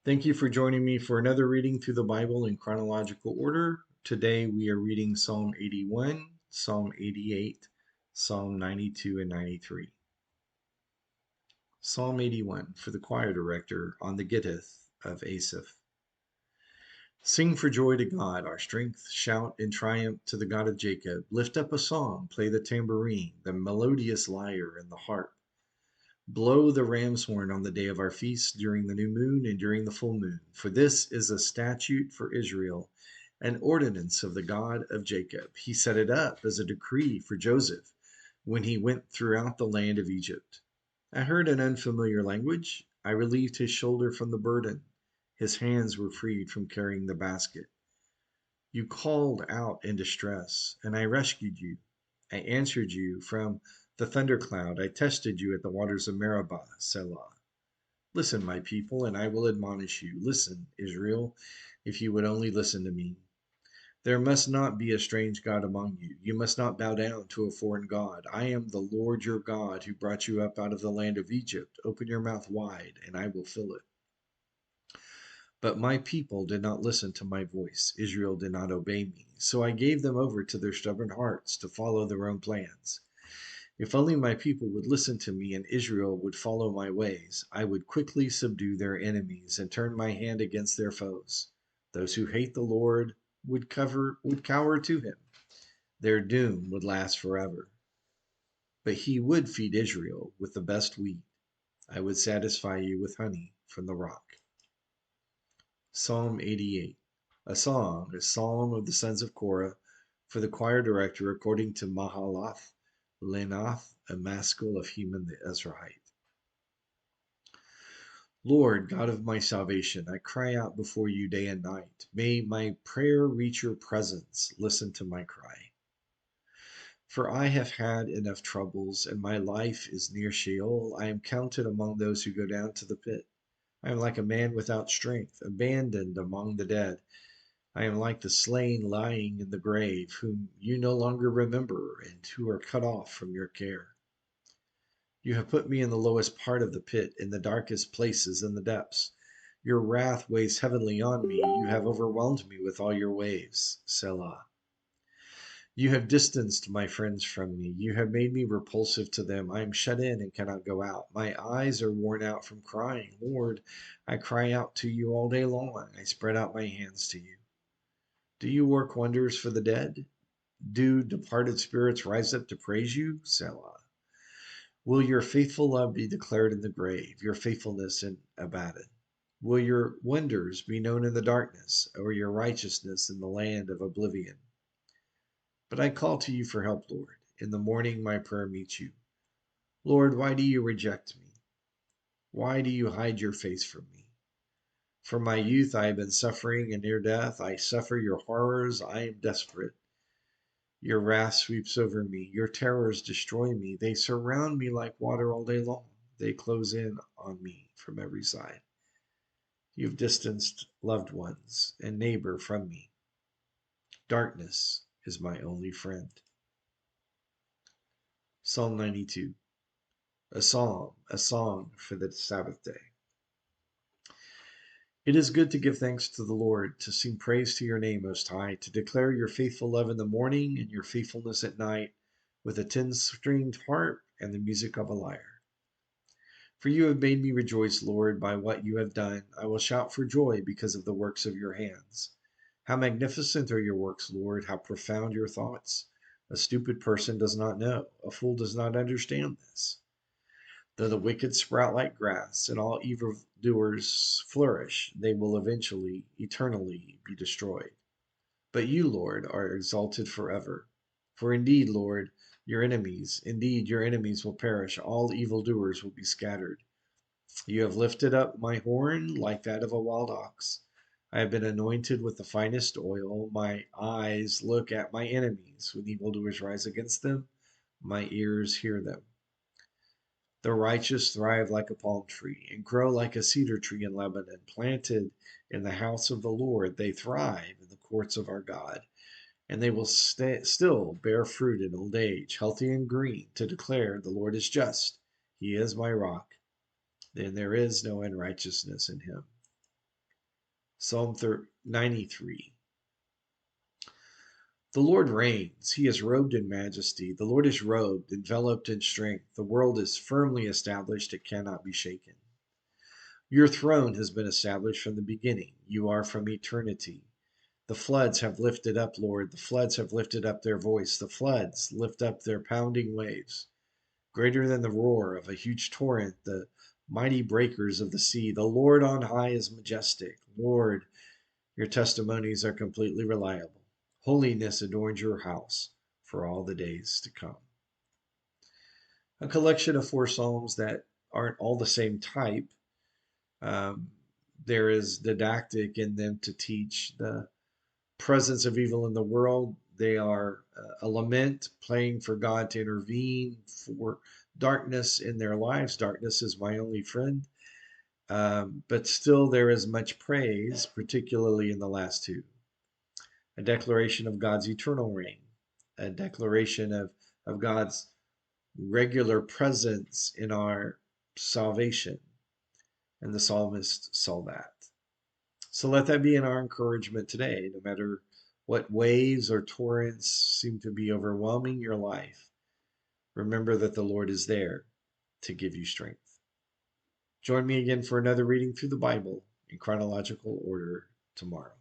Thank you for joining me for another reading through the Bible in chronological order. Today we are reading Psalm 81, Psalm 88, Psalm 92, and 93. Psalm 81 for the choir director on the Gittith of Asaph. Sing for joy to God, our strength. Shout in triumph to the God of Jacob. Lift up a song, play the tambourine, the melodious lyre, and the harp. Blow the ram's horn on the day of our feast, during the new moon and during the full moon. For this is a statute for Israel, an ordinance of the God of Jacob. He set it up as a decree for Joseph when he went throughout the land of Egypt. I heard an unfamiliar language. I relieved his shoulder from the burden. His hands were freed from carrying the basket. You called out in distress, and I rescued you. I answered you from the thundercloud. I tested you at the waters of Meribah, Selah. Listen, my people, and I will admonish you. Listen, Israel, if you would only listen to me. There must not be a strange God among you. You must not bow down to a foreign God. I am the Lord your God who brought you up out of the land of Egypt. Open your mouth wide, and I will fill it. But my people did not listen to my voice. Israel did not obey me. So I gave them over to their stubborn hearts to follow their own plans. If only my people would listen to me and Israel would follow my ways, I would quickly subdue their enemies and turn my hand against their foes. Those who hate the Lord would cower to him. Their doom would last forever. But he would feed Israel with the best wheat. I would satisfy you with honey from the rock. Psalm 88, a song, a psalm of the sons of Korah, for the choir director according to Mahalath Lenath, a maskil of Heman the Ezrahite. Lord, God of my salvation, I cry out before you day and night. May my prayer reach your presence. Listen to my cry. For I have had enough troubles, and my life is near Sheol. I am counted among those who go down to the pit. I am like a man without strength, abandoned among the dead. I am like the slain lying in the grave, whom you no longer remember, and who are cut off from your care. You have put me in the lowest part of the pit, in the darkest places in the depths. Your wrath weighs heavily on me. You have overwhelmed me with all your waves. Selah. You have distanced my friends from me. You have made me repulsive to them. I am shut in and cannot go out. My eyes are worn out from crying. Lord, I cry out to you all day long. I spread out my hands to you. Do you work wonders for the dead? Do departed spirits rise up to praise you? Selah. Will your faithful love be declared in the grave, your faithfulness in Abaddon? Will your wonders be known in the darkness, or your righteousness in the land of oblivion? But I call to you for help, Lord. In the morning my prayer meets you. Lord, why do you reject me? Why do you hide your face from me? From my youth I have been suffering and near death. I suffer your horrors. I am desperate. Your wrath sweeps over me. Your terrors destroy me. They surround me like water all day long. They close in on me from every side. You've distanced loved ones and neighbor from me. Darkness is my only friend. Psalm 92, a psalm, a song for the Sabbath day. It is good to give thanks to the Lord, to sing praise to your name, Most High, to declare your faithful love in the morning and your faithfulness at night with a 10-stringed harp and the music of a lyre. For you have made me rejoice, Lord, by what you have done. I will shout for joy because of the works of your hands. How magnificent are your works, Lord, how profound your thoughts. A stupid person does not know, a fool does not understand this. Though the wicked sprout like grass and all evildoers flourish, they will eventually, eternally be destroyed. But you, Lord, are exalted forever. For indeed, your enemies will perish, all evildoers will be scattered. You have lifted up my horn like that of a wild ox. I have been anointed with the finest oil. My eyes look at my enemies. When evildoers rise against them, my ears hear them. The righteous thrive like a palm tree and grow like a cedar tree in Lebanon, planted in the house of the Lord. They thrive in the courts of our God, and they will still bear fruit in old age, healthy and green, to declare the Lord is just. He is my rock, and there is no unrighteousness in him. Psalm 93. The Lord reigns. He is robed in majesty. The Lord is robed, enveloped in strength. The world is firmly established. It cannot be shaken. Your throne has been established from the beginning. You are from eternity. The floods have lifted up, Lord. The floods have lifted up their voice. The floods lift up their pounding waves. Greater than the roar of a huge torrent, the mighty breakers of the sea. The Lord on high is majestic. Lord, your testimonies are completely reliable. Holiness adorns your house for all the days to come. A collection of 4 psalms that aren't all the same type. Um, there is didactic in them to teach the presence of evil in the world. They are a lament, praying for God to intervene for darkness in their lives. Darkness is my only friend. But still, there is much praise, particularly in the last two. A declaration of God's eternal reign, a declaration of God's regular presence in our salvation. And the psalmist saw that. So let that be in our encouragement today, no matter what waves or torrents seem to be overwhelming your life. Remember that the Lord is there to give you strength. Join me again for another reading through the Bible in chronological order tomorrow.